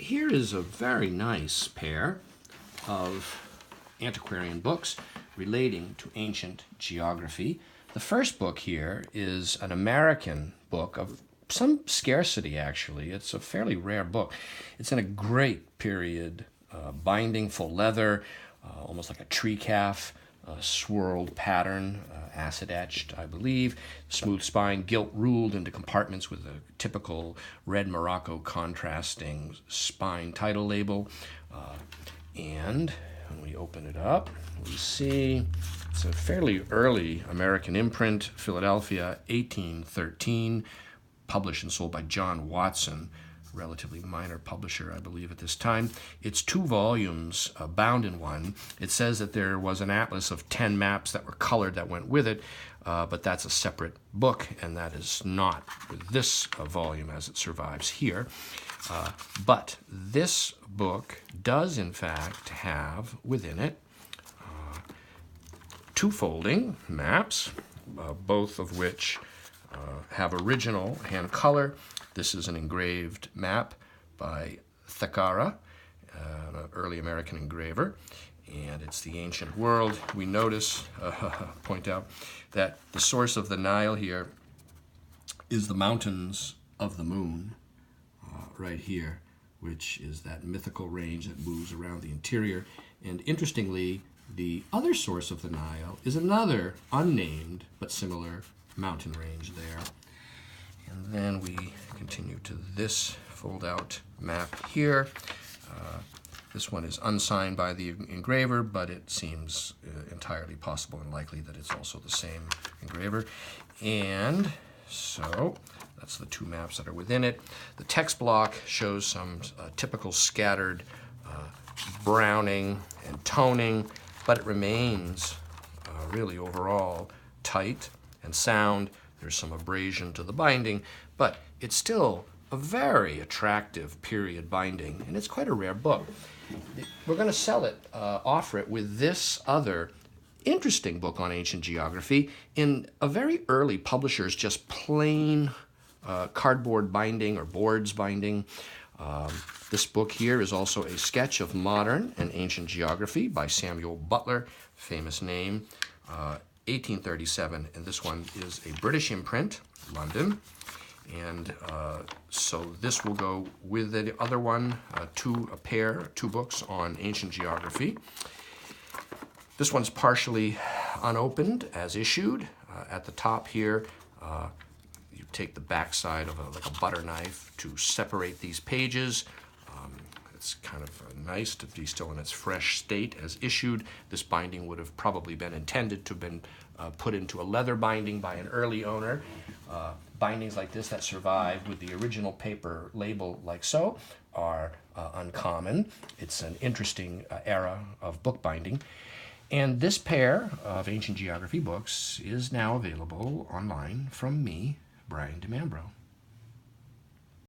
here is a very nice pair of antiquarian books relating to ancient geography. The first book here is an American book of some scarcity, actually. It's a fairly rare book. It's in a great period binding, full leather, almost like a tree calf, swirled pattern, acid etched, I believe, smooth spine, gilt ruled into compartments with a typical red morocco contrasting spine title label. And when we open it up, we see it's a fairly early American imprint, Philadelphia, 1813, published and sold by John Watson, relatively minor publisher, I believe, at this time. It's 2 volumes, bound in one. It says that there was an atlas of 10 maps that were colored that went with it, but that's a separate book, and that is not with this volume as it survives here. But this book does, in fact, have within it 2 folding maps, both of which have original hand color. This is an engraved map by Thackara, an early American engraver, and it's the ancient world. We notice, point out, that the source of the Nile here is the mountains of the moon, right here, which is that mythical range that moves around the interior. And interestingly, the other source of the Nile is another unnamed but similar mountain range there. And then we continue to this fold-out map here. This one is unsigned by the engraver, but it seems entirely possible and likely that it's also the same engraver. And so that's the 2 maps that are within it. The text block shows some typical scattered browning and toning, but it remains really overall tight and sound. There's some abrasion to the binding, but it's still a very attractive period binding, and it's quite a rare book. We're going to sell it, offer it with this other interesting book on ancient geography in a very early publisher's just plain cardboard binding or boards binding. This book here is also a sketch of modern and ancient geography by Samuel Butler, famous name, 1837, and this one is a British imprint, London. And so this will go with the other one, 2 books on ancient geography. This one's partially unopened as issued. At the top here, you take the backside of like a butter knife to separate these pages. It's kind of nice to be still in its fresh state as issued. This binding would have probably been intended to have been put into a leather binding by an early owner. Bindings like this that survive with the original paper label like so are uncommon. It's an interesting era of bookbinding. And this pair of ancient geography books is now available online from me, Brian DeMambro.